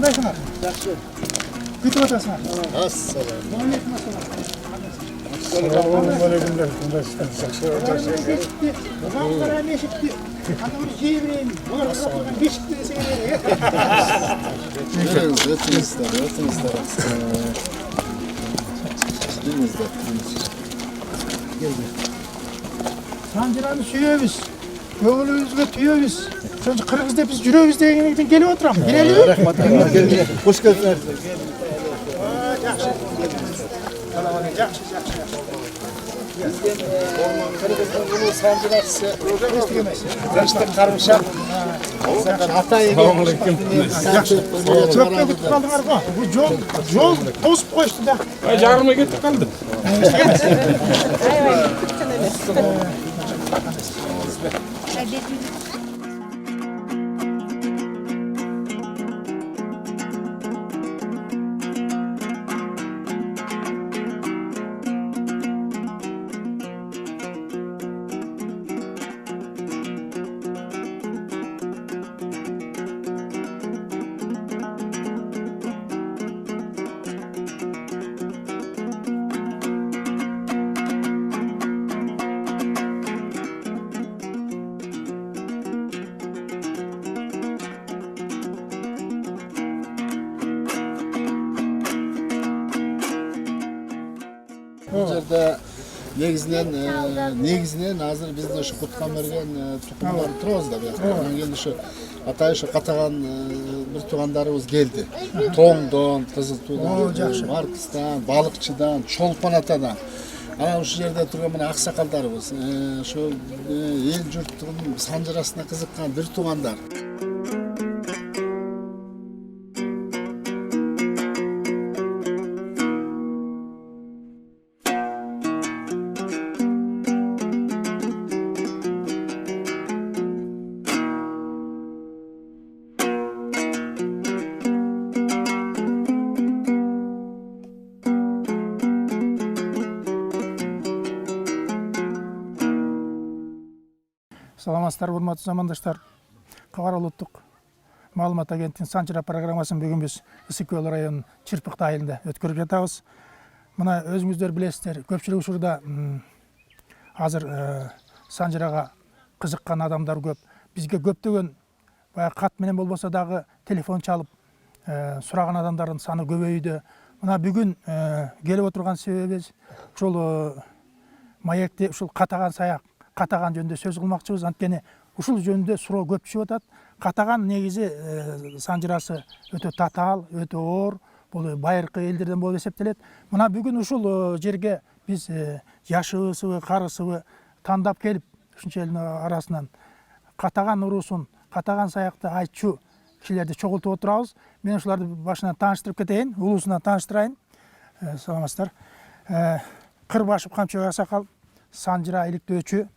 Qandaysınlar? Yaxshi. Kütüp otasınlar. Assalomu Assalamualaikum. Muhammed Meşikti. Hanım Cibrin. Muhammed Meşikti desene. Ötünüzler. Sancılarını suyuyoruz. Göğülümüzge tüyüyoruz. Sonra Kırgız'da biz yürüyoruz degenlikten gelip oturam. Girelim mi? Hoş geldiniz. Yaxşı. Kırgız'ın bunu sancıraksı. Tanıştık karımşak. Hatay'ı Yaxşı. Çöpte gitip kaldılar mı? Bu yol tozup koştu da. Yarıma gitip kaldım. Bu жерде негизинен азыр бизде ушу куткан берген тукумдар турабыз да бияка. Анан кийин ушу атай ушу катаган бир туугандарыбыз келди. Тоңдон, Кызыл Туудан, Маркстан, Балыкчыдан, Чолпон атадан. Анан ушу жерде турган мына аксакалдарыбыз, ушу эл журттун санжырасына кызыккан бир туугандар. Саламатсыздар, урматтуу замандаштар. Кабар улуттук маалымат агенттигинин Санчыра программасын бүгүн биз Ысык Көл районунун Чырпыкты айылында өткөрүп жатабыз. Мына өзүңүздөр билесиздер, көпчүлүк учурда азыр Санчырага кызыккан адамдар көп. Бизге көптөгөн баягы кат менен болбосо дагы телефон чалып сураган адамдардын саны көбөйдү. Мына бүгүн келип отурган себебибиз ушул маекти ушул Катаган саяк Катаган жөнүндө сөз кылмакчыбыз. Анткени ушул жөнүндө суроо көп түшүп атат. Катаган негизи санжырасы өтө татаал, өтө оор, бул байыркы элдерден болуп эсептелет. Мына бүгүн ушул жерге биз жашыбызбы, карысыбы тандап келип, ушунча элдин арасынан Катаган уруусун, Катаган саякты айтчу кишилерди чогултуп отурабыз. Мен ушуларды башынан тааныштырып кетейин, улуусунан тааныштырайын. Саламатсыздар. Кырбашев Камчыбек Аксакал, Санжыра иликтөөчү,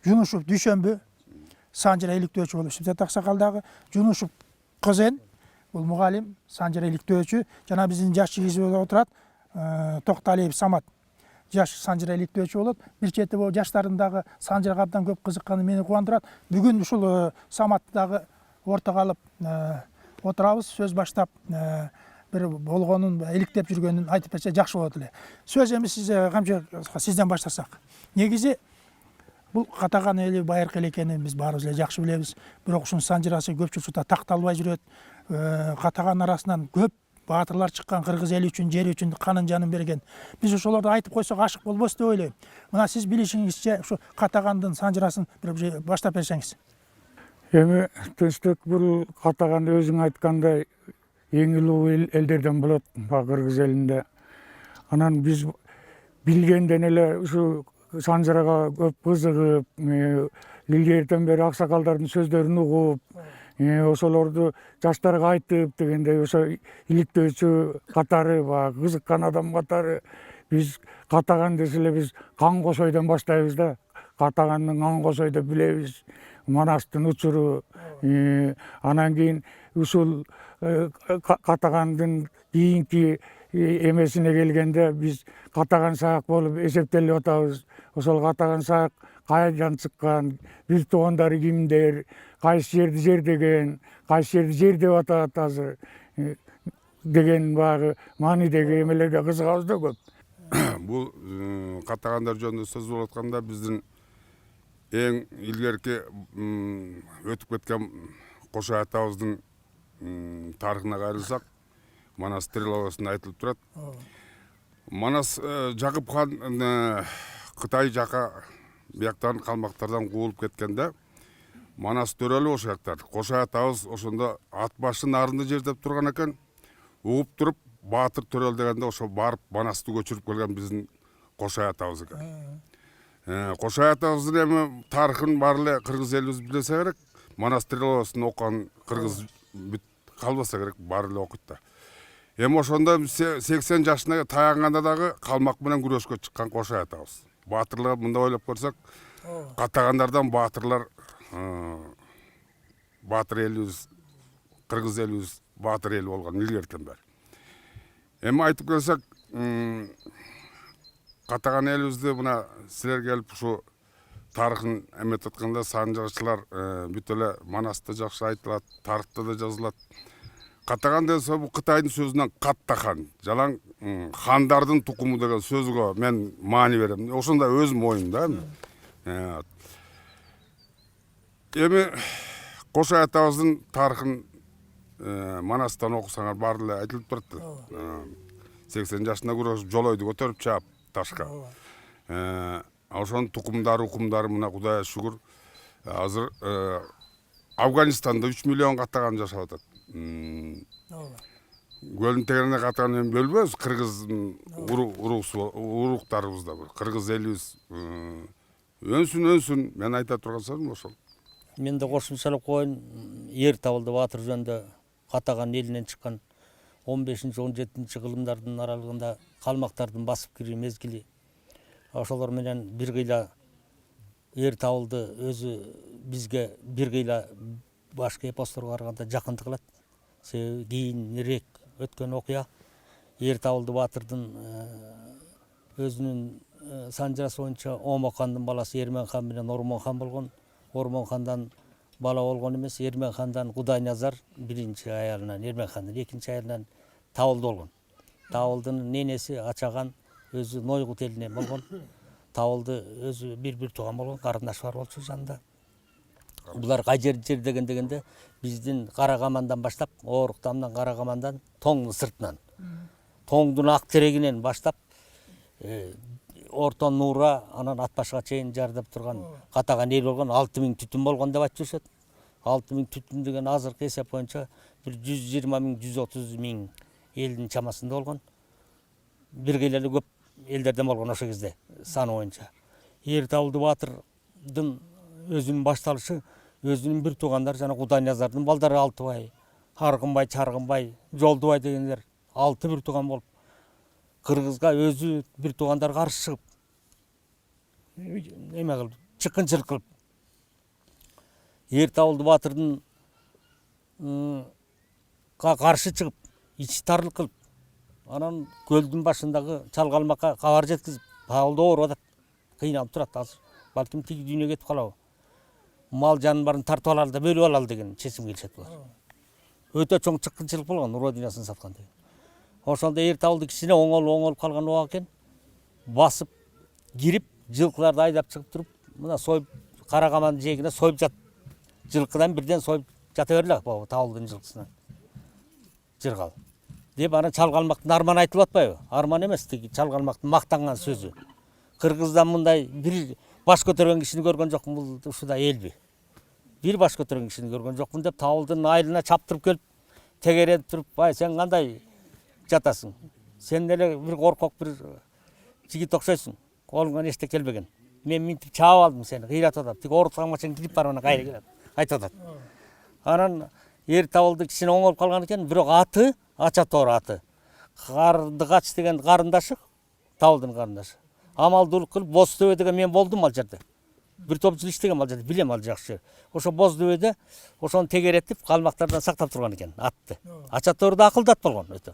Жунушев Дүйшөмбү, Санжыра иликтөөчү болуп иштеп жатат Аксакалдагы. Жунушев Кызен, бул мугалим, Санжыра иликтөөчү. Жана биздин жаш жигитибиз отурат, Токталиев Самат, жаш Санжыра иликтөөчү болот. Бир чети бул жаштардын дагы Санжырага абдан көп кызыкканы мени кубандырат. Бүгүн ушул Саматты дагы ортого алып отурабыз, сөз баштап бир болгонун, иликтеп жүргөнүн айтып берсе жакшы болот эле. Сөз эми сизден баштасак. Негизи бул Катаган эли байыркы эл экенин биз баарыбыз эле жакшы билебиз. Бирок ушунун санжырасы көпчүлүк учурда такталбай жүрөт. Катаган арасынан көп баатырлар чыккан, кыргыз эли үчүн, жери үчүн канын жанын берген. Биз ошолорду айтып койсок ашык болбос деп ойлойм. Мына сиз билишиңизче ушу Катагандын санжырасын бир баштап берсеңиз. Эми Тынчтык бул Катаган өзүң айткандай эң улуу элдерден болот кыргыз элинде. Анан биз билгенден эле ушу санжырага көп кызыгып, илгертен бери аксакалдардын сөздөрүн угуп, ошолорду жаштарга айтып дегендей ошо иликтөөчү катары, кызыккан адам катары биз Катаган десе эле биз Кан Косойдон баштайбыз да. Катагандын Кан Косойдо билебиз, Манастын учуру, анан кийин ушул Катагандын кийинки эмесине келгенде биз Катаган саак болуп эсептелип атабыз. Ошол Катаган саак кайдан чыккан, бир туугандары кимдер, кайсы жерди жердеген, кайсы жерди жер деп атат азыр деген баягы маанидеги эмелерге кызыгабыз да көп. Бул каттагандар жөнүндө сөз болуп атканда биздин эң илгерки өтүп кеткен Кошой атабыздын тарыхына кайрылсак, Манас трилогиясында айтылып турат. Манас Жакып хан Кытай жака бияктан калмактардан куулуп кеткенде Манас төрөлүп ошол Кошой атабыз ошондо ат башын арынды жердеп турган экен. Угуп туруп Баатыр төрөл дегенде ошо барып Манасты көчүрүп келген биздин Кошой атабыз экен. Кошой атабыздын эми тарыхын баары эле кыргыз элибиз билсе керек. Манас трилогиясын окуган кыргыз калбаса керек, баары эле окуйт да. Эми ошондо 80 жашына таянганда дагы калмак менен күрөшкө чыккан Кошой атабыз. Баатырлар мында ойлоп көрсөк, каттагандардан баатырлар баатыр элибиз, кыргыз элибиз баатыр эл болгон илгертен бери. Эми айтып келсек, каттаган элибизди мына силер келип ушу тарыхын эметип атканда санжырчылар бүт эле Манасты жакшы айтылат, тарыхта да жазылат. Каттаган десе бул Кытайдын сөзүнөн каттахан, жалаң хандардын тукуму деген сөзгө мен маани берем. Ошондой өзүм оюм да. Эми Кошой атабыздын тарыхын Манастан окусаңар баары эле айтылып турат. 80 жашында күрөшүп жолойду көтөрүп чаап ташка. Ошонун тукумдары, укумдары мына Кудайга шүгүр азыр Афганистанда 3 миллион каттаган жашап атат. Көлдүн тегерине каттаган эми бөлбөбүз, кыргыз уруктарыбызда бир, кыргыз элибиз өнсүн, мен айта турган сөзүм ошол. Мен де кошумчалап коеюн, Эр табылды Баатыр жөнүндө каттаган элинен чыккан 15-17 кылымдардын аралыгында калмактардын басып кирүү мезгили. Ошолор менен бир кыйла Эр табылды өзү бизге бир кыйла башка эпосторго караганда жакындык кылат. Себеби кийинирээк өткөн окуя Эр табылды Баатырдын өзүнүн санжырасы боюнча Омокхандын баласы Эрмен хан менен Ормон хан болгон. Ормон хандан бала болгон эмес, Эрмен хандан Кудайназар биринчи аялынан, Эрмен хандын экинчи аялынан табылды болгон. Табылдынын ненеси Ачаган өзү Нойгут элинен болгон. Табылды өзү бир тууган болгон, карындаш бар болчу жанында. Булар кай жер дегенде биздин Карагамандан баштап, Ооруктамдан, Карагамандан, Тоңдун сыртынан. Тоңдун ак терегинен баштап Ортон Нуура, анан Атбашка чейин жардап турган каттаган эл болгон 6000 түтүн болгон деп айтып жүрүшөт. 6000 түтүн деген азыркы эсеп боюнча бир 120 000, 130 000 элдин чамасында болгон. Бир кыйла эле көп элдерден болгон ошол кезде саны боюнча. Эр табылды Баатырдын өзүнүн башталышы өзүнүн бир туугандары жана Кудайназардын балдары Алтыбай, Аргынбай, Чаргынбай, Жолдубай дегендер 6 бир тууган болуп кыргызга өзү бир туугандар каршы чыгып эме кылып, чыккынчылык кылып. Эр табылды Баатырдын каршы чыгып, ичи тарлык кылып, анан көлдүн башындагы чалгалмакка кабар жеткизип, табылды ооруп атат, кыйналып турат азыр. Балким тиги дүйнөгө кетип калабы. Мал жаныбарын тартып алалы да бөлүп алалы деген чечимге келишет булар. Өтө чоң чыккынчылык болгон, уродинасын саткан деген. Ошондо Эр табылды кичине оңолуп калган убак экен. Басып кирип, жылкыларды айдап чыгып туруп, мына союп Карагамандын жээгине союп жат. Жылкыдан бирден союп жата берле табылдын жылкысынан. Жыргал. Деп анан чалгалмактын арманы айтылып атпайбы? Арман эмес, тиги чалгалмактын мактанган сөзү. Кыргыздан мындай бир баш көтөргөн кишини көргөн жокмун, бул ушуда элби. Бир баш көтөргөн кишини көргөн жокмун деп табылдын айылына чаптырып келип, тегеренип туруп, "Ай, сен кандай жатасың? Сен эле бир коркок бир жигит окшойсуң. Колуңан эчтеке келбеген. Мен минтип чаап алдым сени, кыйратып атам. Тик оорутганга чейин кирип барып анан кайра келет." Айтып атат. Анан Эр табылды кичине оңолуп калган экен, бирок аты Ачатор аты. Кардыгач деген карындашы, табылдын карындашы. Амалдуулук кылып Боздүбө деген мен болдум ал жерде. Бир топ жыл иштегем ал жерде, билем ал жакшы. Ошо Боздүбөдө ошону тегеретип, калмактардан сактап турган экен атты. Ачатор да акылдат болгон өтө.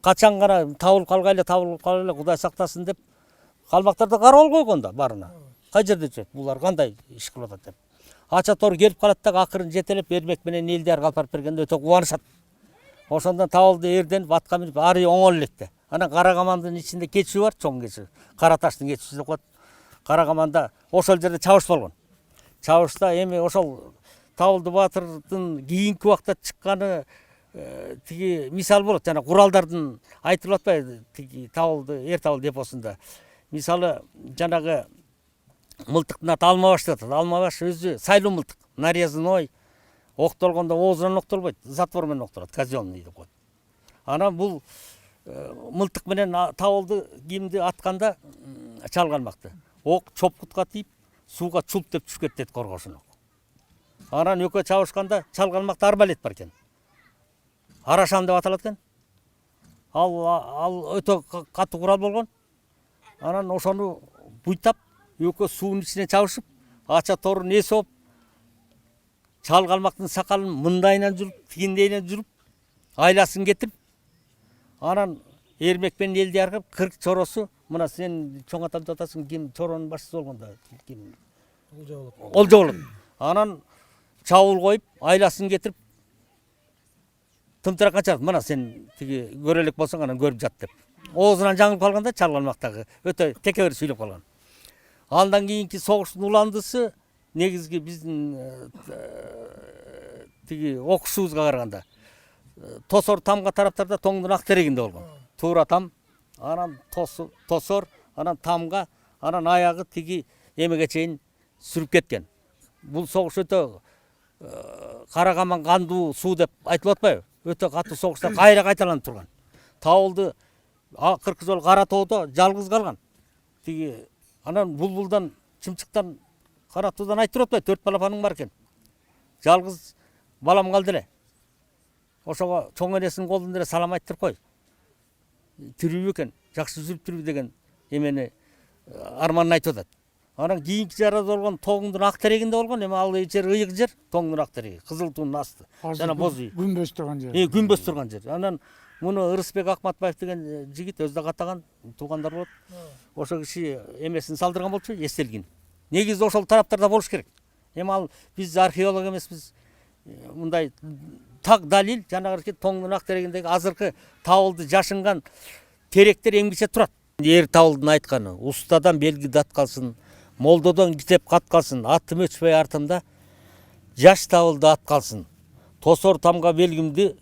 Качан гана табылып калгайлы, Кудай сактасын деп калмактар да карабал койгон да барына. қай жерде жүреді, бұлар қандай іш қылып жатады деп. Ача тор келіп қалады да ақырын жетелеп ермек менен елдерге алып барып бергенде өте қуанышады. Ошондан табылды ерденіп атқа мініп ары оңол электе. Анан Карагамандын ичинде кечүү бар, чоң кечүү. Кара таштын кечүүсү деп коет. Карагаманда ошол жерде чабыш болгон. Чабышта эми ошол Табылды Батырдын кийинки убакта чыкканы тиги мисал болот. Жана куралдардын айтылып атпайбы тиги Табылды, Эр Табыл депосунда. Мисалы жанагы мылтыктын аты Алмабаш деп атат. Алмабаш өзү сайлуу мылтык, нарезной. Октолгондо оозунан октолбойт, затвор менен октолот, казённый деп коет. Анан бул мылтык менен Табылды кимди атканда чалганмакты. Ок чопкутка тийип, сууга чулп деп түшүп кетет коргошуна. Анан экөө чабышканда чалганмакта арбалет бар экен. Арашан деп аталат экен. Ал өтө катуу курал болгон. Анан ошону буйтап, экөө суунун ичине чабышып, ача торун эсип, чалганмактын сакалын мындайынан жүрүп, тигиндейинен жүрүп, айласын кетирип, анан Эрмек менен Элдиярга 40 чоросу, мына сен чоң атам деп атасың, ким чоронун башчысы болгондо, ким? Олжо болот. Анан чабуул коюп, айласын кетирип, тымтыракка чыгып, мына сен тиги көрө элек болсоң анан көрүп жат деп. Оозунан жаңылып калганда чалганмактагы өтө текебер сүйлөп калган. Андан кийинки согуштун уландысы негизги биздин тиги окушубузга караганда Тосор тамга тараптарда тоңдун ак терегинде болгон. Туура там, анан тосор, анан тамга, анан аягы тиги эмеге чейин сүрүп кеткен. Бул согуш өтө Карагаман кандуу суу деп айтылып атпайбы? Өтө катуу согуштар кайра кайталанып турган. Табылды акыркы жолу Кара тоодо жалгыз калган. Тиги анан булбулдан, чымчыктан, Кара туудан айтып атпайбы? 4 балапаның бар экен. Жалгыз балам калды эле. Ошого чоң энесинин колунда эле салам айттырып кой. Тирүү экен, жакшы жүрүп турбу деген эмени арманын айтып атат. Анан кийинки жарада болгон тоңдун ак терегинде болгон, эми ал жер ыйык жер, тоңдун ак тереги, Кызыл туунун асты. Жана боз үй. Күнбөз турган жер. Күнбөз турган жер. Анан муну Ырысбек Акматбаев деген жигит өзү да каттаган туугандар болот. Ошо киши эмесин салдырган болчу, эстелгин. Негизи ошол тараптарда болуш керек. Эми ал биз археолог эмеспиз. Мындай так далил жанагы тоңдун ак терегиндеги азыркы Табылды жашынган теректер эмгиче турат. Эр Табылдын айтканы, устадан белги дат калсын, молдодон китеп кат калсын, аттым өчпөй артымда, жаш Табылды ат калсын. Тосор тамга белгимди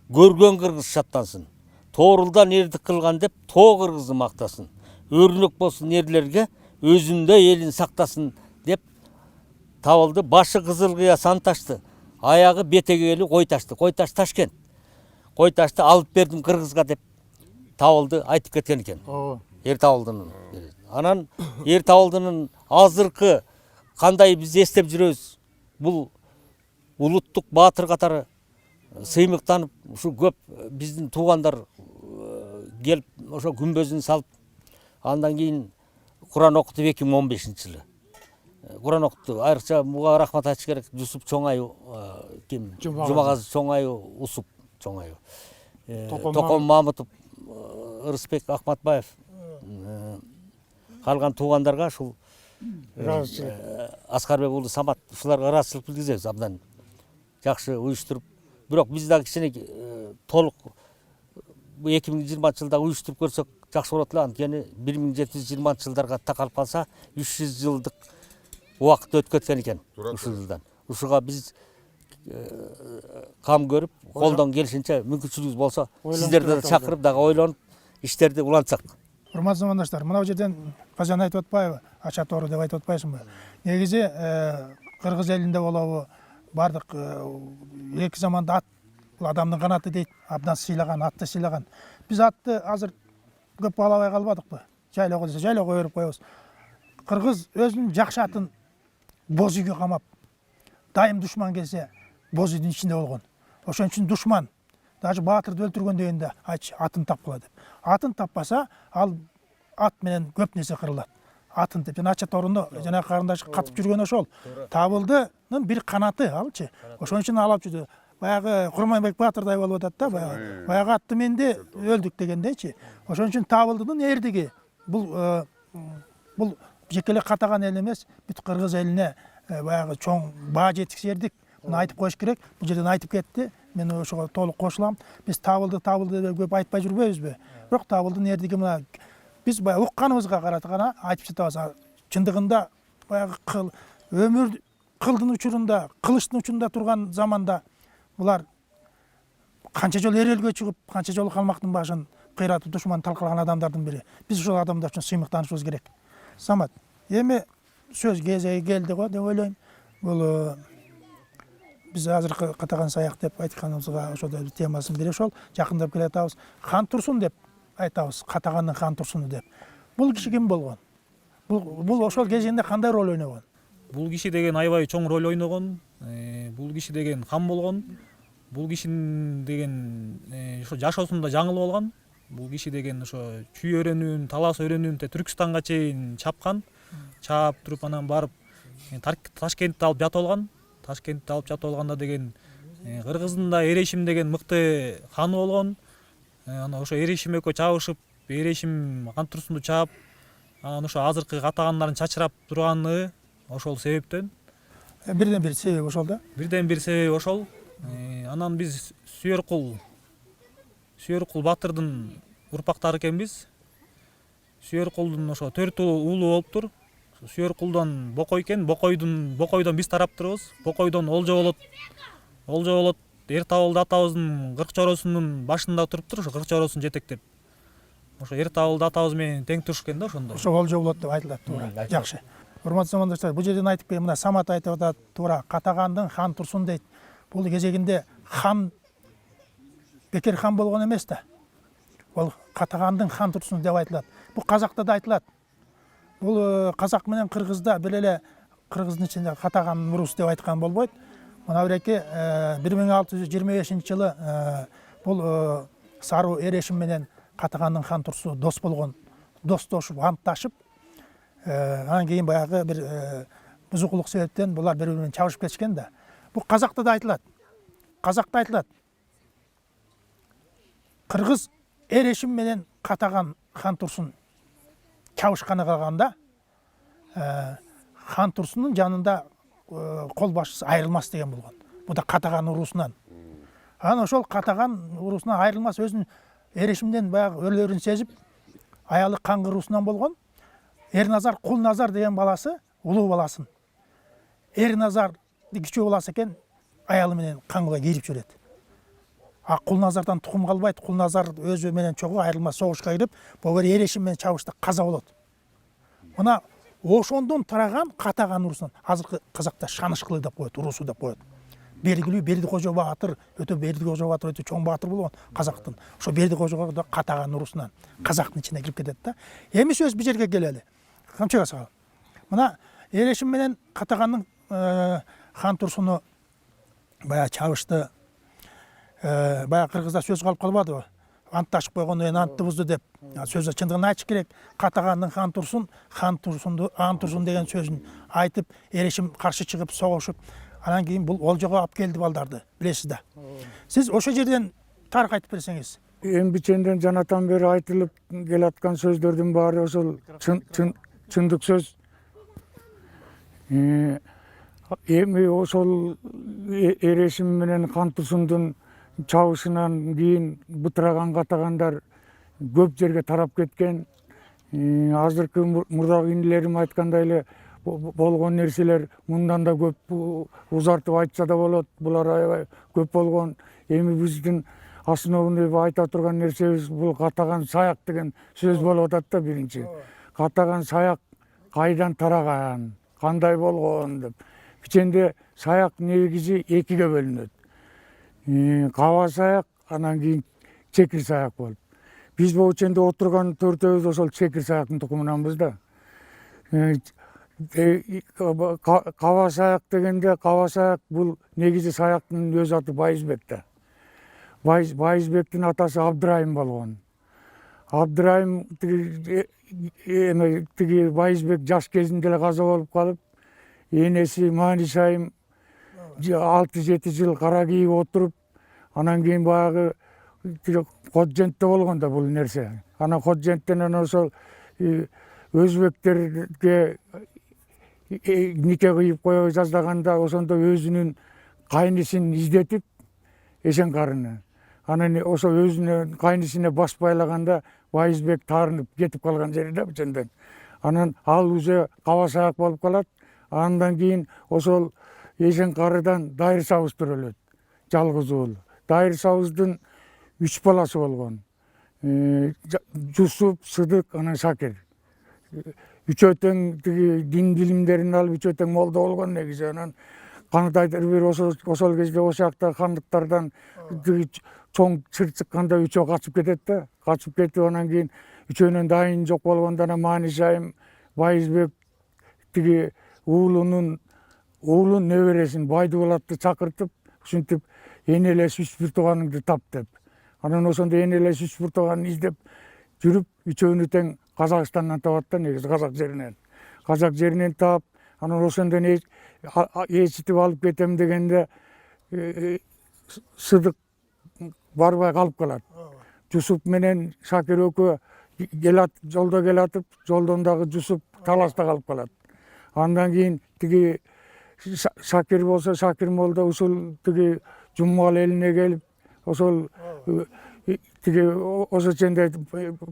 көргөн кыргыз шаттансын. Тоорулдан эрдик кылган деп тоо кыргызы мактасын. Өрнөк болсун эрлерге, өзүндө элин сактасын деп Табылды башы кызыл кыя сан ташты, аягы бетегели кой ташты. Кой таш Ташкент. Кой ташты алып бердим кыргызга деп Табылды айтып кеткен экен. Эр Табылдынын. Анан Эр Табылдынын азыркы кандай биз эстеп жүрөбүз? Бул улуттук баатыр катары сыймыктанып, ушу көп биздин туугандар келип ошо күмбөзүн салып, андан кийин Куран окутуп 2015-жылы. Куран окутту. Айрыкча буга рахмат айтыш керек. Жусуп Чоңаю ким? Жумагазы Чоңаю, Усуп Чоңаю. Током Мамытов, Ырысбек Акматбаев калган туугандарга ушул Аскарбек уулу Самат ушуларга ыраазычылык билгизебиз. Абдан жакшы уюштуруп, бирок биз дагы кичине толук 2020-жылда уюштуруп көрсөк жакшы болот эле. Анткени 1720-жылдарга такалып калса 300 жылдык убакыт өтүп кеткен экен ушул жылдан. Ушуга биз кам көрүп, колдон келишинче мүмкүнчүлүгүбүз болсо, сиздерди чакырып дагы ойлонуп, иштерди улантсак. Урматтуу замандаштар, мына жерден казан айтып атпайбы, ача тору деп айтып атпайсыңбы? Негизи кыргыз элинде болобу, бардык эки заманда ат бул адамдын канаты дейт, абдан сыйлаган, атты сыйлаган. Биз атты азыр көп баалабай калбадыкпы? Жайлоого десе жайлоого өйрөп коебуз. Кыргыз өзүнүн жакшы атын боз үйгө камап, дайым душман келсе боз үйдүн ичинде болгон. Ошон үчүн душман даже баатырды өлтүргөн дегенде айтчы атын тапкыла деп. Атын таппаса ал ат менен көп нерсе кырылат. Атын деп жана ача торунда жана карындаш катып жүргөн ошол. Табылдынын бир канаты алчы. Ошон үчүн алып жүрдү. Баягы Курманбек Баатырдай болуп атат да, баягы атты менде өлдүк дегендейчи. Ошон үчүн Табылдынын эрдиги бул жекеле катаган эл эмес, бүт кыргыз элине баягы чоң баа жеткизердик. Муну айтып коюш керек. Бул жерден айтып кетти. Мен ошого толук кошулам. Биз табылды деп көп айтпай жүрбөйбүзбү? Бирок табылдын эрдиги мына биз баягы укканыбызга карата гана айтып жатабыз. Чындыгында баягы өмүр кылдын учурунда, кылычтын учурунда турган заманда булар канча жолу эрелгө чыгып, канча жолу калмактын башын кыйратып душман талкалаган адамдардын бири. Биз ошол адамдар үчүн сыймыктанышыбыз керек. Самат, эми сөз кезеги келди го деп ойлойм. Бул биз азыркы катаган саяк деп айтканыбызга ошол темасын бири ошол жакындап келатабыз. Хан Турсун деп айтабыз, катагандын Хан Турсуну деп. Бул киши ким болгон? Бул ошол кезинде кандай роль ойногон? Бул киши деген аябай чоң роль ойногон. Бул киши деген хан болгон. Бул киши деген ошо жашоосунда жаңыл болгон. Бул киши деген ошо Чүй өрөөнүн, Талас өрөөнүн Түркстанга чейин чапкан. Чаап туруп анан барып Ташкентти алып жатып алган. Ташкентти алып жатып алганда деген Кыргыздын да Эрешим деген мыкты ханы болгон. Анан ошо Эрешим экөө чабышып, Эрешим Хан Турсунду чаап, анан ошо азыркы катагандарын чачырап турганы ошол себептен. Бирден бир себеби ошол да. Бирден бир себеби ошол. Анан биз Сүйөркул батырдын урпактары экенбиз. Сүйөркулдун ошо 4 уулу болуптур. Сүйөркулдан Бокой экен, Бокойдон биз тараптырбыз. Бокойдон Олжо болот. Олжо болот. Эртабылды атабыздын кырк чоросунун башында туруптур, ошо кырк чоросун жетектеп. Ошо Эртабылды атабыз менен тең туруш экен да ошондой. Ошо Олжо болот деп айтылат, туура. Жакшы. Урматтуу замандаштар, бул жерден айтып келем, мына Самат айтып атат, туура, катагандын Хан Турсун дейт. Бул кезегинде хан бекер хан болгон эмес да. Бул катагандын Хан Турсун деп айтылат. Бул казакта да айтылат. Бул казак менен кыргызда бир эле кыргыздын ичинде катаган урус деп айткан болбойт. Мына биреки 1625-жылы бул Сару Эрешим менен катагандын Хан Турсу дос болгон, достошуп, антташып, анан кийин баягы бир бузукулук себептен булар бири-бири менен чабышып кетишкен да. Бул казакта да айтылат. Казакта айтылат. Кыргыз Эрешим менен катаган Хан Турсун чабышканы калганда Хан Турсунун жанында кол башчысы айрылмас деген болгон. Бу да катаган урусунан. Анан ошол катаган урусунан айрылмас өзүнүн Эрешимден баягы өлөрүн сезип, аялы каңгы урусунан болгон. Эрназар Кулназар деген баласы, улуу баласын. Эрназар кичүү баласы экен, аялы менен каңгыга кирип жүрөт. А Кулназардан тукум калбайт. Кулназар өзү менен чогуу айрылмас согушка кирип, бобер Эрешим менен чабышта каза болот. Мына ошондон тараган катаган урусунан азыркы казакта Шанышкылы деп коет, урусу деп коет. Белгилүү Бердикожо баатыр, Бердикожо баатыр өтө чоң баатыр болгон казактын. Ошо Бердикожого да катаган урусунан казактын ичине кирип кетет да. Эми сөз бу жерге келели. Камчыга сал. Мына Эрешим менен катагандын Хан Турсуну баягы чабышты. Баягы кыргызда сөз калып калбадыбы? Антташып койгондон кийин антты бузду деп. Сөздө чындыгын айтыш керек. Катагандын Хан Турсун деген сөзүн айтып, Эрешим каршы чыгып согушуп, анан кийин бул Олжого алып келди балдарды, билесиз да. Сиз ошол жерден тарых айтып берсеңиз. Эң биченден жанатан бери айтылып келаткан сөздөрдүн баары ошол чындык сөз. Эми ошол Эрешим менен Хан Турсундун чабышынан кийин бытыраган катагандар көп жерге тарап кеткен. Азыркы мурдагы инилерим айткандай эле болгон нерселер мындан да көп узартып айтса да болот. Булар аябай көп болгон. Эми биздин основной айта турган нерсебиз бул катаган саяк деген сөз болуп атат да биринчи. Катаган саяк кайдан тараган, кандай болгон деп. Пиченде саяк негизи экиге бөлүнөт. Каба саяк, анан кийин чекир саяк болуп. Биз бул ичинде отурган төртөөбүз ошол чекир саяктын тукумунанбыз да. Каба саяк дегенде, каба саяк бул негизи саяктын өз аты Байызбек да. Байызбектин атасы Абдырайым болгон. Абдырайым тиги Байызбек жаш кезинде эле каза болуп калып, энеси Манишайым 6-7 жыл кара кийип отуруп, анан кийин баягы Ходжентте болгон да бул нерсе. Анан Ходженттен ошол өзбектерге нике кыйып кое жаздаганда ошондо өзүнүн кайнысын издетип Эшенкарыны анан ошо өзүнүн кайнысына баш байлаганда Байызбек таарынып кетип калган жери да быченден. Анан ал уже каба саак болуп калат. Андан кийин ошол Эшенкарыдан Дайыр Сабыз төрөлөт. Жалгыз уул. Дайыр Сабыздын 3 баласы болгон. Жусуп, Сыдык, анан Шакир. Үчөө тең дин билимдерин алып үчөө тең молдо болгон негизи. Анан кандайдыр бир ошол кезде ошакта хандыктардан чоң чыр чыкканда үчөө качып кетет да. Качып кетип анан кийин үчөөнүн дайын жок болгондо анан Маанишайым Байызбек тиги уулун небересин Байдыболатты чакыртып, ушинтип энелеш 3 тууганыңды тап деп. Анан ошондо энелеш 3 тууганын издеп жүрүп, үчөөнү тең Казакстандан табат да, негизи казак жеринен. Казак жеринен таап, анан ошондон ээрчитип алып кетем дегенде Сыдык барбай калып калат. Жусуп менен Шакир экөө жолдо келатып, жолдон дагы Жусуп талашта калып калат. Андан кийин тиги Шакир болсо, Шакир молдо ушул тиги Жумгал элине келип, ошол тиги ошо ченде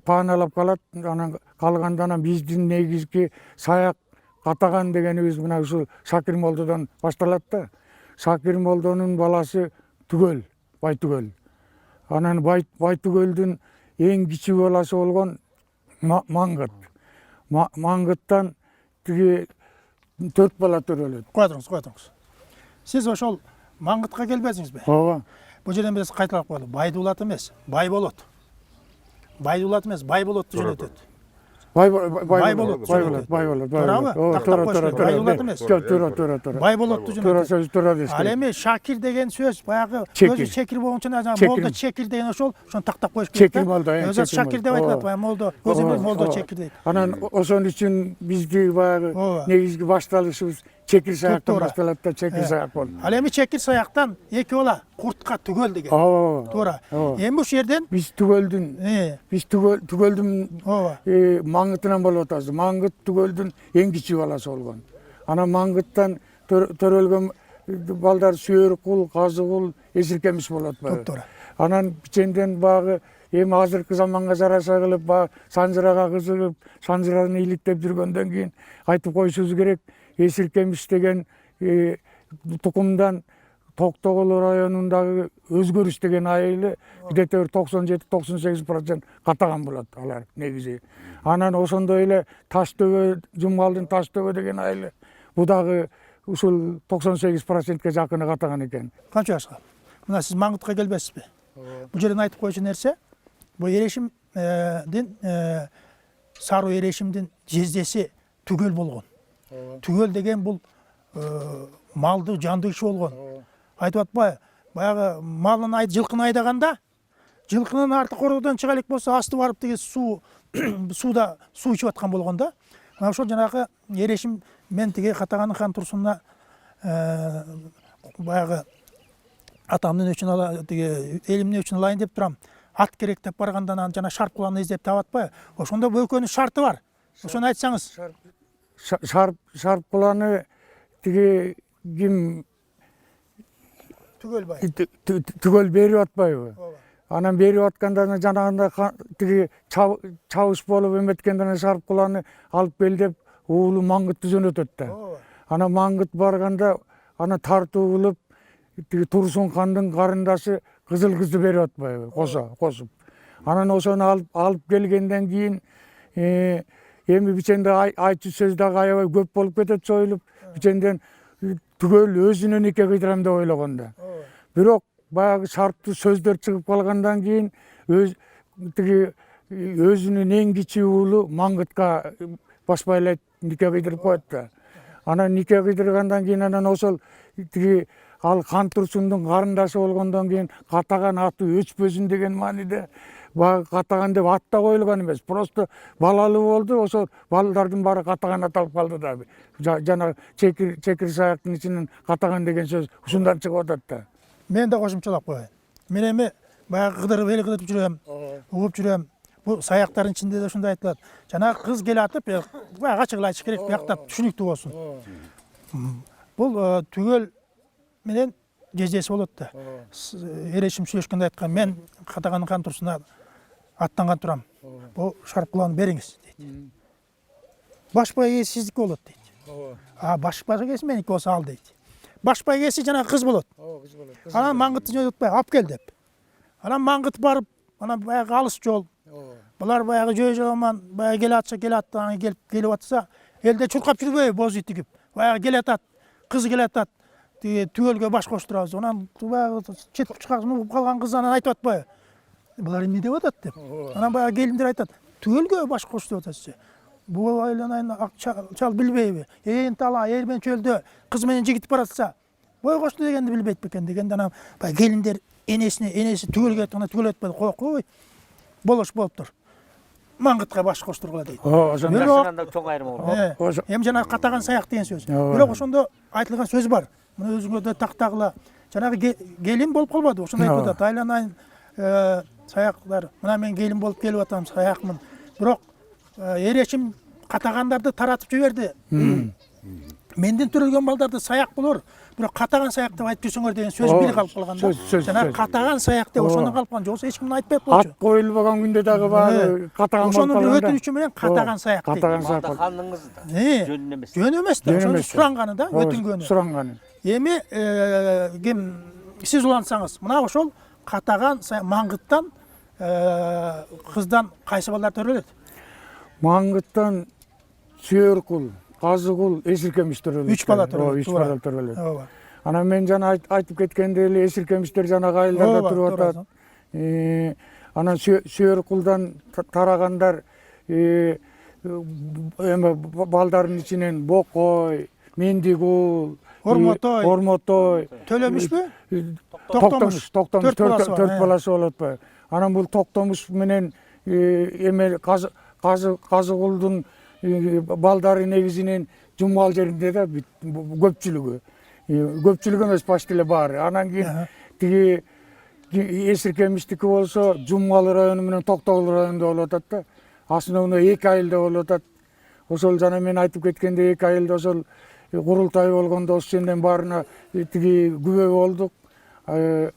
пааналап калат. Анан калганда анан биздин негизги саяк катаган дегенибиз мына ушул Шакир молдодон башталат да. Шакир молдонун баласы Түгөл, Байтүгөл. Анан Байтүгөлдүн эң кичүү баласы болгон Маңгыт. Маңгыттан тиги 4 бала төрөлөт. Кое туруңуз. Сиз ошол Маңгытка келбедиңизби? Ооба. Бул жерден биз кайталап коелу. Байдуулат эмес, бай болот. Байдуулат эмес, бай болот деп жөнөтөт. Бай болот. Туурабы? Туура. Байдуулат эмес. Туура. Бай болот деп Туура жөнөтөт. сөз, туура дескен. Ал эми Шакир деген сөз баягы Чекир. өзү Чекир болгончо жаңа Чекир. молдо Чекир деген ошону тактап коюш керек. Чекир молдо, Өзү Шакир деп айтылат, баягы молдо, көз эми молдо Чекир дейт. Анан ошон үчүн бизди баягы Ооба. негизги башталышыбыз Чекир саяктан Туура. башталат да, Чекир саяк болду. Ал эми Чекир саяктан 2 бала Куртка Түгөл деген. Ооба. Туура. Ооба. Эми ушул жерден Биз Түгөлдүн ооба. Маңгытынан болуп атабыз. Маңгыт Түгөлдүн эң кичүү баласы болгон. Анан Маңгыттан төрөлгөн балдар Сүйөркул, Казыгул, Эсиркемиш болот баягы. Туура. Анан пиченден багы эми азыркы заманга жараша кылып баягы Санжырага кызыгып, Санжыраны иликтеп жүргөндөн кийин айтып коюшубуз керек. Эсиркемиш деген тукумдан Токтогул районундагы Өзгөрүш деген айылы где-то 97-98% катаган болот алар негизи. Анан ошондой эле Таштөбө, Жумгалдын Таштөбө деген айылы бу дагы ушул 98%ке жакыны катаган экен. Канча жашка? Мына сиз Маңгытка келбесизби? Бул жерден айтып коючу нерсе, бул Эрешимдин Саруу Эрешимдин жездеси Түгөл болгон. Түгөл деген бул малды жанды киши болгон. Айтып атпайбы? Баягы малын жылкыны айдаганда, жылкынын арты кородон чыга элек болсо, асты барып тиги сууда суу ичип аткан болгон да. Мына ошол жанагы Эрешим мен тиги Катагандын хан турсуна баягы атамдын үчүн тиги элимдин үчүн алайын деп турам. Ат керек деп барганда анан жана Шарп куланы издеп таап атпайбы? Ошондо экөөнүн шарты бар. Ошону айтсаңыз. Шарп куланы тиги ким Түгөл берип атпайбы? Анан берип атканда жанагында тиги чабыш болуп эметкенде анан Шарп куланы алып кел деп уулу Маңгытты жөнөтөт да. Анан Маңгыт барганда анан тартуу кылып тиги Турсун хандын карындашы Кызыл кызды берип атпайбы? Косуп. Анан ошону алып келгенден кийин эми биченде айтчу сөз дагы аябай көп болуп кетет союлуп, биченден Түгөл өзүнө нике кыйдырам деп ойлогон да. Бирок баягы шарттуу сөздөр чыгып калгандан кийин өзүнүн эң кичүү уулу Маңгытка баш байлайт, нике кыйдырып коет да. Анан нике кыйдыргандан кийин анан ошол ал хан Турсундун карындашы болгондон кийин Катаган аты өчпөсүн деген мааниде баягы Катаган деп ат да коюлган эмес. Просто балалуу болду, ошол балдардын баары Катаган аталып калды да. Жана Чекир саяктын ичинен Катаган деген сөз ушундан чыгып атат да. Мен да кошумчалап коеюн. Мен эми баягы кыдырып эл кыдырып жүрөм, угуп жүрөм. Бул саяктардын ичинде да ушундай айтылат. Жанагы кыз келатып, баягы ачык айтыш керек, биякта түшүнүктүү болсун. Бул түгөл менен жездеси болот да. Эрешим сүйлөшкөндө айткан, мен Катагандын кан турсуна аттанган турам. Бул шарпкуланы бериңиз дейт. Баш байгеси сиздики болот дейт. Баш байгеси меники болсо ал дейт. Баш байгеси жанагы кыз болот. Анан маңгытты жөнөтпөй алып кел деп. Анан маңгыт барып, анан баягы алыс жол. Булар баягы жөө-жоман баягы келатса, анан келип атса, элде чуркап жүрбөй боз ит тигип. Баягы келатат, кыз келатат. Түгөлгө баш коштурабыз. Анан баягы чет чыккан угуп калган кыз анан айтып атпайбы? Булар эмне деп атат деп. Анан баягы келиндер айтат, түгөлгө баш кош деп атасыз. Бул айланайын чал билбейби? Тала, эрмен чөлдө кыз менен жигит баратса, бой кошту дегенди билбейт бекен дегенде анан баягы келиндер энеси түгөлгө айтканда түгөл айтпады. Кой, болош болуптур. Маңгытка баш коштургула дейт. Ошондо чоң айырма болот. Эми жанагы катаган саяк деген сөз. Бирок ошондо айтылган сөз бар. Мына өзүңөр да тактагыла. Жанагы келин болуп калбады. Ошондой айтып атат. Айланайын саяктар. Мына мен келин болуп келип атам, саякмын. Бирок эрешим катагандарды таратып жиберди. Менден төрөлгөн балдарды саяк болор. Бирок катаган саяк деп айтып жүрсөңөр деген сөз бир калып калган да. Жанагы катаган саяк деп ошондон калып калган. Жоксо эч ким айтпайт болчу. Ат коюлбаган күндө дагы баары катаган болуп калган. Ошонун өтүнүчү менен катаган саяк дейт. Катаган саяк. Ханыңыз да. Жөн эмес. Жөн эмес да. Ошону суранганы да, өтүнгөнү. Суранганы. Эми ким сиз улантсаңыз, мына ошол катаган маңгыттан кыздан кайсы балдар төрөлөт? Маңгыттан Сүйөркул, Казыгул, Эсиркемиш төрөлөт. 3 бала төрөлөт. 3 бала төрөлөт. Ооба. Анан мен жана айтып кеткендей эле Эсиркемиштер жанагы айылдарда туруп атат. Анан Сүйөркулдан тарагандар эми балдардын ичинен Бокой, Мендигул, Ормотой, Төлөмүшпү? Токтомуш, 4 баласы болот. Анан бул Токтомуш менен эме Казыгулдун балдары негизинен Жумгал жеринде да көпчүлүгү. Көпчүлүгү эмес, почти эле баары. Анан кийин тиги Эсиркемиштики болсо Жумгал району менен Токтогул районунда болуп атат да. Основной 2 айылда болуп атат. Ошол жана мен айтып кеткендей 2 айылда ошол курултай болгондо ошондон баарына тиги күбө болдук. 2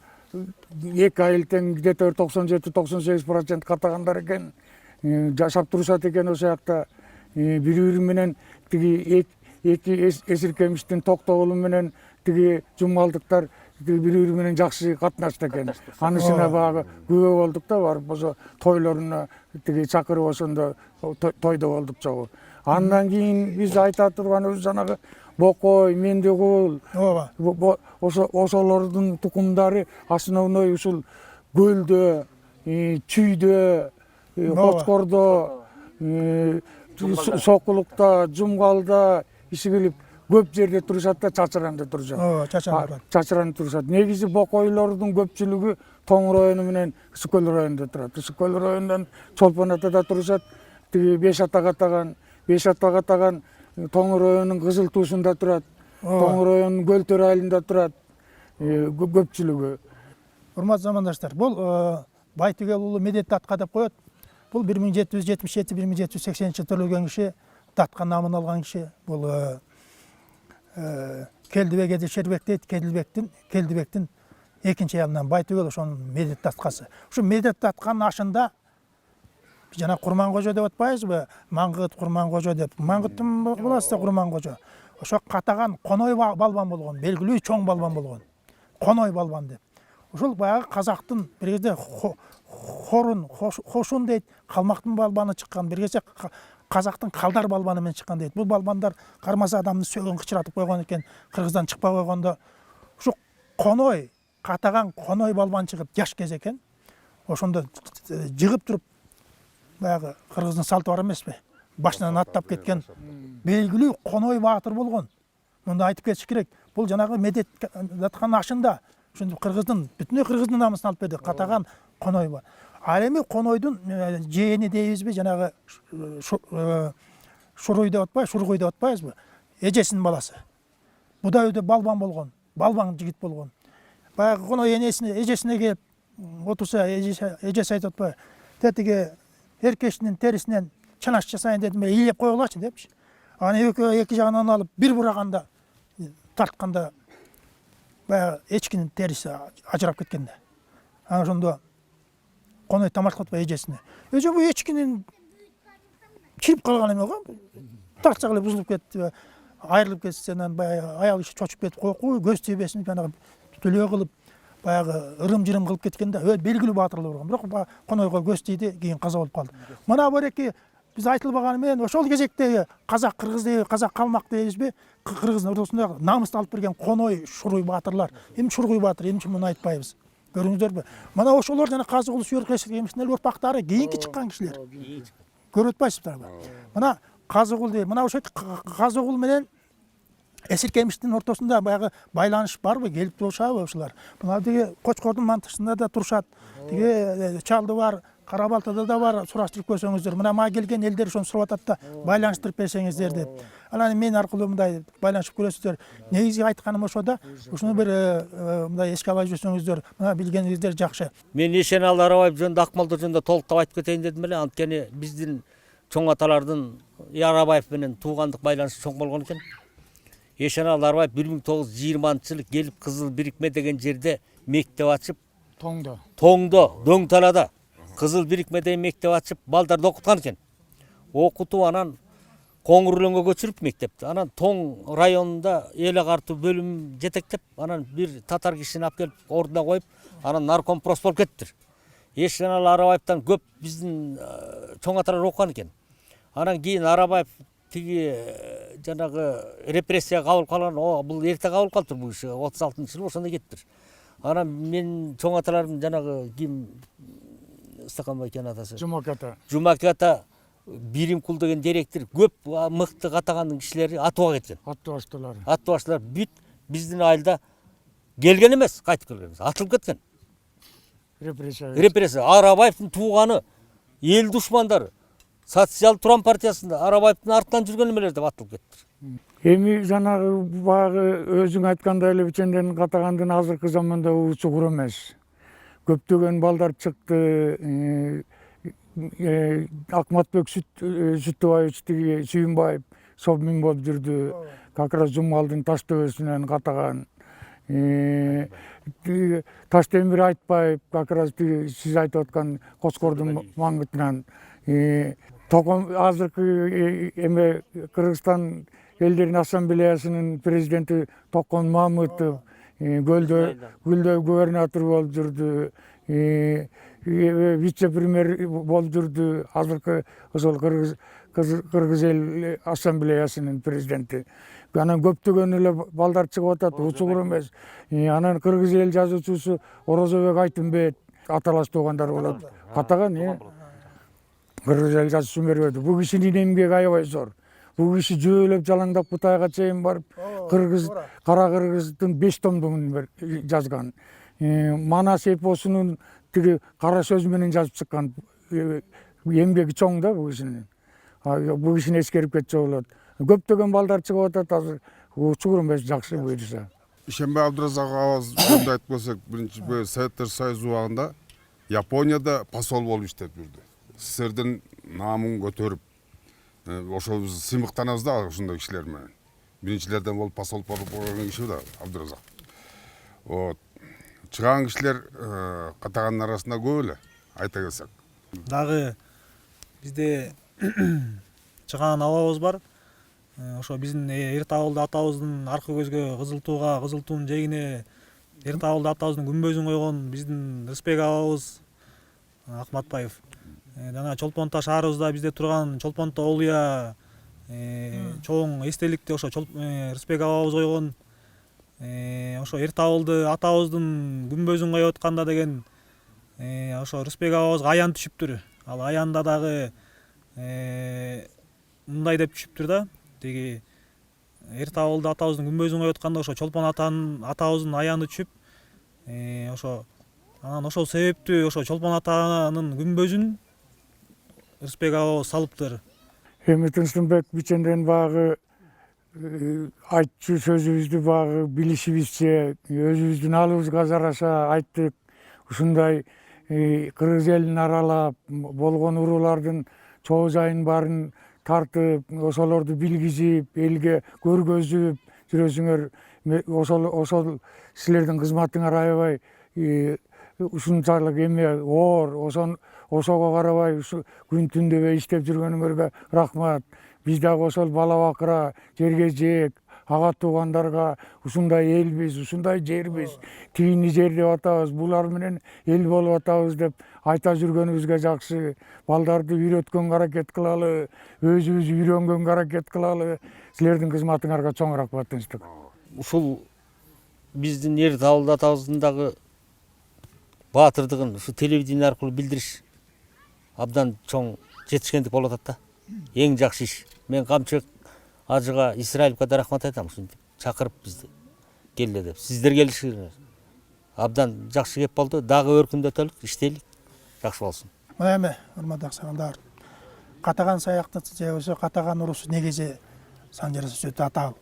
айыл тең где-то 97-98% катагандар экен. Жашап турушат экен ошол жакта. Бири-бири менен тиги эки Эсиркемиштин Токтогулу менен тиги Жумгалдыктар бири-бири менен жакшы катнашты экен. Анысына багы күбө болдук да, барып ошо тойлоруна тиги чакырып ошондо тойдо болдук чогуу. Андан кийин биз айта турганыбыз жанагы Бокой, Мендигул, ошолордун тукумдары основной ушул көлдө, чүйдө, Кочкордо, Сокулукта, Жумгалда ишигилип көп жерде турушат да, чачыранда турушат. Чачыранда турушат. Негизи Бокойлордун көпчүлүгү Тоң району менен Ысыккөл районунда турат. Ысыккөл районунан Чолпон атада турушат. Тиги Беш атага атаган Тоң районунун Кызыл туусунда турат. Тоң районунун Көлтөр айылында турат. Көпчүлүгү. Урматтуу замандаштар, бул Байтүгел уулу Медет Датка деп коет. Бул 1777-1780 төрөлгөн киши, Датка намын алган киши. Бул Келдибек эди Шербек дейт, Келдибектин экинчи аялынан Байтүгел ошонун Медет Даткасы. Ушу Медет Датканын ашында жана Курмангожо деп атпайбызбы? Маңгыт, Курмангожо деп. Маңгыттын баласы да Курмангожо. Ошо катаган Коной балбан болгон, белгилүү чоң балбан болгон. Коной балбан деп. Ошол баягы казактын бир кезде Хошун дейт, Калмактын балбаны чыккан, бир кезде казактын Калдар балбаны менен чыккан дейт. Бул балбандар кармаса адамды сөөгөн кычыратып койгон экен, Кыргыздан чыкпай койгондо ушу Коной, катаган Коной балбан чыгып жаш кез экен. Ошондо жыгып туруп баягы Кыргыздын салты бар эмеспи? Башынан аттап кеткен белгилүү Коной баатыр болгон. Мында айтып кетиш керек. Бул жанагы Медет Датканын ашында ошондо Кыргыздын, бүтүнөй Кыргыздын намысын алып берди. Катаган Коной бар. Ал эми Конойдун жээни дейбизби, жанагы Шуруй деп атпайбы, Шургуй деп атпайбызбы? Эжесинин баласы. Буда өйдө балбан болгон, балбан жигит болгон. Баягы Коной эжесине келип отурса, эжеси айтып атпайбы? Тетиги эркештин терисинен чанаш жасайын дедим, илеп коелачы депчи. Аны эки жагынан алып бир бураганда тартканда баягы эчкинин териси ажырап кеткенде. Ана ошондо коной тамак кылып эжесине. Өзү бу эчкинин чирип калган эме го. Тартсак эле бузулуп кетти. Айрылып кетсе, анан баягы аял киши чочуп кетип, койку көз тийбесин жанагы түтүлөө кылып, баягы ырым-жырым кылып кеткенде, белгилүү баатырлар болгон. Бирок конойго көз тийди, кийин каза болуп калды. Мына бореки биз айтылбаганы менен ошол кезектеги казак кыргыз дейби, казак калмак дейбизби, кыргыздын ортосунда намысты алып берген коной, шуруй баатырлар. Эми Шургуй баатыр, эмчи муну айтпайбыз. Көрүңүздөрбү? Мына ошолор жана Казыгул Сүйөркешев эмисинин урпактары кийинки чыккан кишилер. Көрүп атпайсыздарбы? Мына Казыгул дейби, мына ошо Казыгул менен Эсиркемиштин ортосунда баягы байланыш барбы, келип турушабы ушулар? Мына тиги Кочкордун мантышында да турушат. Тиги Чалды бар, Карабалтада да бар, сураштырып көрсөңүздөр. Мына мага келген элдер ошону сурап атат да, байланыштырып берсеңиздер деп. Анан мен аркылуу мындай байланышып көрөсүздөр. Негизи айтканым ошо да, ушуну бир мындай эске ала жүрсөңүздөр, мына билгениңиздер жакшы. Мен Эшеналы Арабаев жөнүндө, Акмалдуу жөнүндө толуктап айтып кетейин дедим эле. Анткени биздин чоң аталардын Арабаев менен туугандык байланышы чоң болгон экен. Эшеналы Арабаев 1920-жылы келип Кызыл Бирикме деген жерде мектеп ачып, Тоңдо, Дөң талада Кызыл Бирикмеде мектеп ачып, балдарды окуткан экен. Окутуп анан Коңур өлөңгө көчүрүп мектепти. Анан Тоң районунда эл агартуу бөлүм жетектеп, анан бир татар кишини алып келип ордуна коюп, анан нарком прос болуп кеттир. Эшеналы Арабаевтан көп биздин чоң аталар окуган экен. Анан кийин Арабаев тиги жанагы репрессияга кабыл калган, бул эрте кабыл калыптыр бул киши, 36-жылы ошондо кеттир. Анан мен чоң аталарым жанагы ким Стаканбай экен атасы. Жумак ата Биримкул деген директор көп мыкты катагандын кишилери атууга кеткен. Аттыбаштылар бүт биздин айылда келген эмес, кайтып келген эмес, атылып кеткен. Репрессия. Арабаевдин тууганы, эл душмандары, социал Туран партиясында Арабаевдин артынан жүргөн эмелер деп атылып кетти. Эми жанагы багы өзүң айткандай эле биченден катагандын азыркы заманда чугур эмес. Көптөгөн балдар чыкты. Акматбек Сүттүбаевич тиги Сүйүнбаев Собмин болуп жүрдү. Как раз Жумалдын таш төбөсүнөн катаган. Таштемир Айтбаев как раз тиги сиз айтып аткан Кочкордун маңытынан. Током азыркы эме Кыргызстан элдердин ассамблеясынын президенти Токон Мамытов Гүлдөй губернатор болуп жүрдү. Вице-премьер болуп жүрдү. Азыркы ошол Кыргыз эл ассамблеясынын президенти. Анан көптөгөн эле балдар чыгып атат, учугур эмес. Анан Кыргыз эл жазуучусу Орозобек Айтымбет аталаш туугандар болот. Катаган, Кыргыз эл жазуучу бербеди. Бул кишинин эмгеги аябай зор. Бул киши жөөлөп жалаңдап Кытайга чейин барып, Кара Кыргыздын 5 томдугун жазган. Манас эпосунун тиги кара сөз менен жазып чыккан. Эмгеги чоң да бул кишинин. Бул кишини эскерип кетсе болот. Көптөгөн балдар чыгып атат азыр. Чугур эмес, жакшы буюрса. Ишенбай Абдыразак агабыз жөнүндө айтып көрсөк, биринчи Советтер Союзу убагында Японияда посол болуп иштеп жүрдү. СССРдин наамын көтөрүп, ошол биз сыймыктанабыз да ушундай кишилер менен. Биринчилерден болуп посол болуп койгон киши да Абдыразак. Чыган кишилер катаганын арасында көп эле, айта келсек. Дагы бизде чыган абабыз бар. Ошо биздин Эрт абылда атабыздын аркы көзгө кызыл туун жегине Эрт абылда атабыздын күмбөзүн койгон биздин Рысбек абабыз Акматбаев. Жана Чолпон Таш шаарыбызда бизде турган Чолпон Тоолуя чоң эстеликти ошо Рысбек абабыз койгон. Ошо Эрт абылды атабыздын күмбөзүн коюп атканда деген ошо Рысбек абабызга аян түшүптүр. Ал аянда дагы мындай деп түшүптүр да. Тиги Эрт абылда атабыздын күмбөзүн коюп атканда ошо Чолпон атабыздын аяны түшүп, ошо анан ошол себептүү ошо Чолпон атанын күмбөзүн Рысбек абабыз салыптыр. Эми Тынчтынбек биченден багы айтчу сөзүбүздү багы билишибизче, өзүбүздүн алыбызга жараша айттык. Ушундай кыргыз элин аралап болгон уруулардын чоо жайын баарын тартып, ошолорду билгизип, элге көргөзүп жүрөсүңөр. Ошол силердин кызматыңар аябай ушунчалык эме оор, ошого карабай күн түн дебей иштеп жүргөнүңөргө рахмат. Биз дагы ошол бала бакыра, жерге жээк, ага туугандарга ушундай элбиз, ушундай жербиз, тигини жер деп атабыз, булар менен эл болуп атабыз деп айта жүргөнүбүзгө жакшы. Балдарды үйрөткөнгө аракет кылалы, өзүбүз үйрөнгөнгө аракет кылалы. Силердин кызматыңарга чоң рахмат, тынчтык. Ушул биздин эр табылды атабыздын дагы баатырдыгын ушу телевидение аркылуу билдириш абдан чоң жетишкендик болуп атат да. Эң жакшы иш. Мен Камчыбек ажыга, Исраиловго да рахмат айтам. Ушинтип чакырып бизди келе деп. Сиздер келишиңер абдан жакшы кеп болду. Дагы өркүндөтөлүк, иштейлик. Жакшы болсун. Мына эми урматтуу аксакалдар, катаган саяктын же ошо катаган урусу негизи санжырасы өтө татаал.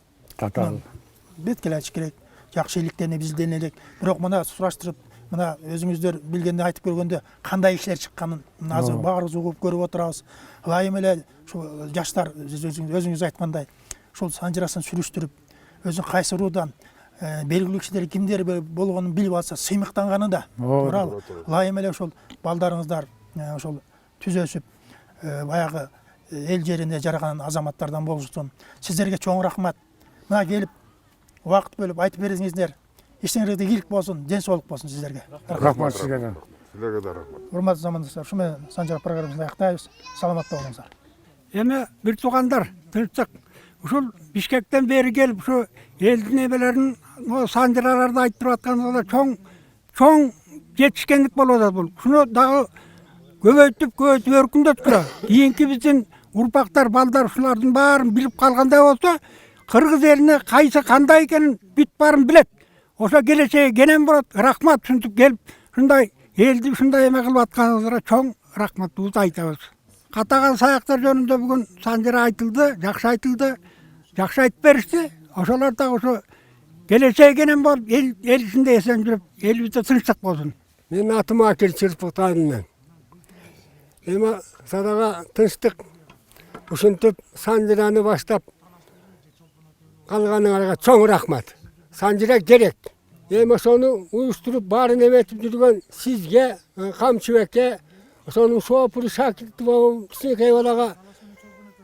Беткеле айтыш керек, жакшы иликтерни бизден элек. Бирок мына сураштырып, мына өзүңүздөр билгенде айтып көргөндө кандай иштер чыкканын азыр баарыбыз угуп көрүп отурабыз. Ылайым эле ушул жаштар өзүңүз айткандай ушул санжырасын сүрүштүрүп, өзү кайсы руудан белгилүү кишилер кимдер болгонун билип алса сыймыктанганы да. Туурабы? Ылайым эле ушул балдарыңыздар ошол түзөсүп, баягы эл жеринде жараган азаматтардан болушун. Сиздерге чоң рахмат. Мына келип убакыт бөлүп айтып бериңиздер. Иштеңерде ийгилик болсун, ден соолук болсун сиздерге. Рахмат сизге. Силерге да рахмат. Урматтуу замандаштар, ушу менен Санжара программабызды аяктайбыз. Саламатта болуңуздар. Эми бир туугандар, тынчтык. Ушул Бишкектен бери келип, ушу элдин эмелерин, санжыраларды айтып атканыңызда чоң жетишкендик болуп атат бул. Шуну дагы көбөйтүп өркүндөткүлө. Кийинки биздин урпактар, балдар ушулардын баарын билип калгандай болсо, кыргыз элине кайсы кандай экенин бүт баарын билет. Ошо келечеги кенен болот. Рахмат, ушинтип келип, ушундай элди ушундай эме кылып атканыңызга чоң рахматыбызды айтабыз. Катаган саяктар жөнүндө бүгүн Санжара айтылды, жакшы айтып беришти. Ошолор да ошо келечеги кенен болуп, эл ичинде эсен жүрүп, элибизде тынчтык болсун. Мен атым Акел Чырпыктайынан. Эми садага тынчтык ушинтип Санжараны баштап калганыңарга чоң рахмат. Санжара керек. Эми ошону уюштуруп баарын эметип жүргөн сизге, Камчыбекке, ошонун шопуру Шакиртова, кичинекей балага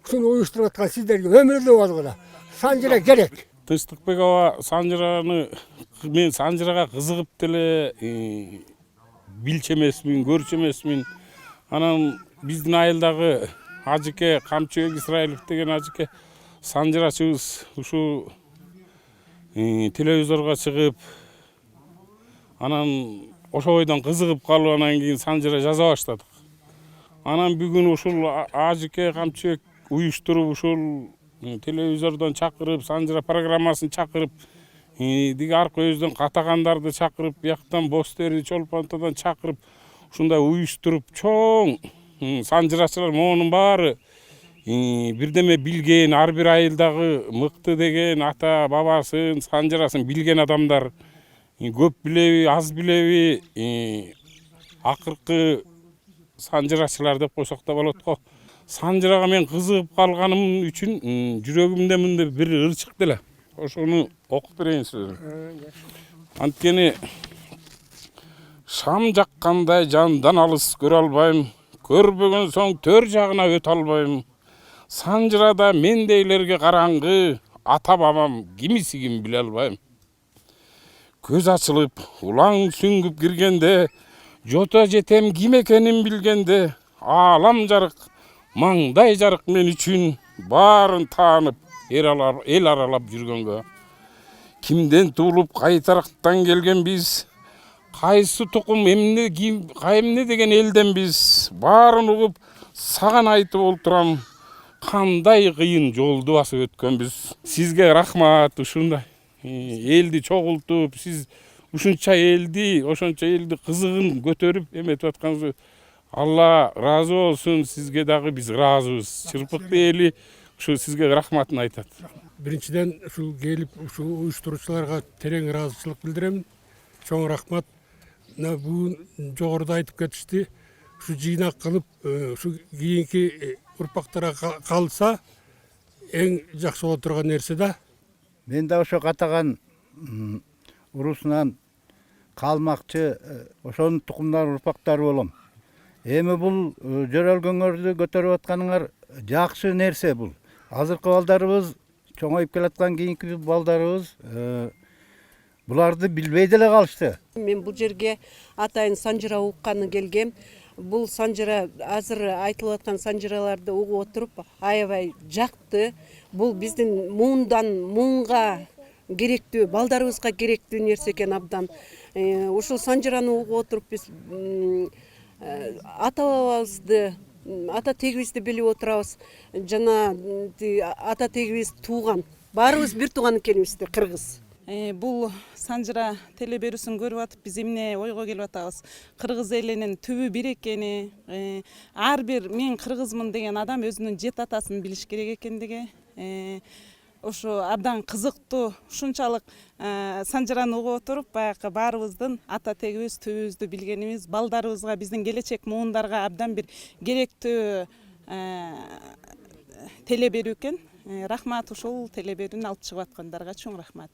ушуну уюштуруп аткан сиздерге өмүрлүү болгула. Санжара керек. Тынчтыкбек аба Санжараны мен Санжарага кызыгып деле билчү эмесмин, көрчү эмесмин. Анан биздин айылдагы ажыке Камчыбек Исраилов деген ажыке санжырачыбыз ушу телевизорго чыгып, анан ошо бойдон кызыгып калып, анан кийин Санжара жаза баштадык. Анан бүгүн ушул ажыке Камчыбек уюштуруп, ушул телевизордон чакырып, Санжара программасын чакырып, диги арка өздөн катагандарды чакырып, бияктан Бостерди, Чолпонтодон чакырып, ушундай уюштуруп, чоң санжырачылар монун баары бирдеме билген, ар бир айылдагы мыкты деген ата бабасын, санжарасын билген адамдар, көп билеби, аз билеби, акыркы санжырачылар деп койсок да болот го. Санжарага мен кызыгып калганым үчүн жүрөгүмдө мындай бир ырчык деле. Ошону окуп берейин сизге. Анткени шам жаккандай жандан алыс көрө албайм, көрбөгөн соң төр жагына өтө албайм. Санжырада мендейлерге караңгы, ата бабам кимиси ким биле албайм. Көз ачылып, улаң сүңгүп киргенде, жото жетем ким экенин билгенде, аалам жарык, маңдай жарык мен үчүн, баарын таанып, эл аралап жүргөнгө. Кимден туулуп кай тарактан келген биз, кайсы тукум эмне деген элден биз, баарын угуп саган айтып олтурам, кандай кыйын жолду басып өткөнбүз. Сизге рахмат, ушундай элди чогултуп, сиз ушунча элди, ошончо элди кызыгын көтөрүп эметип атканыңыз, Алла разы болсун, сизге дагы биз разыбыз. Чырпык эли ушу сизге рахматын айтат. Биринчиден ушул келип, ушул уюштуруучуларга терең ыраазычылык билдирем. Чоң рахмат. буын жогоруда айтып кетишти. Ушу жыйнак кылып, ушу кийинки урпактарга калса эң жакшы боло турган нерсе да. Мен да ошо катаган урусунан калмакчы, ошонун тукумдары урпактары болом. Эми бул жөрөлгөңөрдү көтөрүп атканыңар жакшы нерсе бул. Азыркы балдарыбыз, чоңоюп келаткан кийинки балдарыбыз буларды билбей деле калышты. Мен бул жерге атайын санжыра укканы келгем. Бул санжыра азыр айтылып аткан санжыраларды угуп отуруп аябай жакты. Бул биздин муундан муунга керектүү, балдарыбызга керектүү нерсе экен абдан. Ушул санжыраны угуп отуруп биз ата бабабызды, ата тегибизди билип отурабыз. Жана ата тегибиз тууган, баарыбыз бир тууган экенибизди, кыргыз. Бул санжыра теле берүүсүн көрүп атып биз эмне ойго келип атабыз. Кыргыз элинин түбү бир экени, ар бир мен кыргызмын деген адам өзүнүн жет атасын билиш керек экендиги, ошо абдан кызыктуу. Ушунчалык санжыраны угуп отуруп баягы баарыбыздын ата тегибиз, түбүбүздү билгенибиз балдарыбызга, биздин келечек муундарга абдан бир керектүү теле берүү экен. Рахмат, ушул теле берүүнү алып чыгып аткандарга чоң рахмат.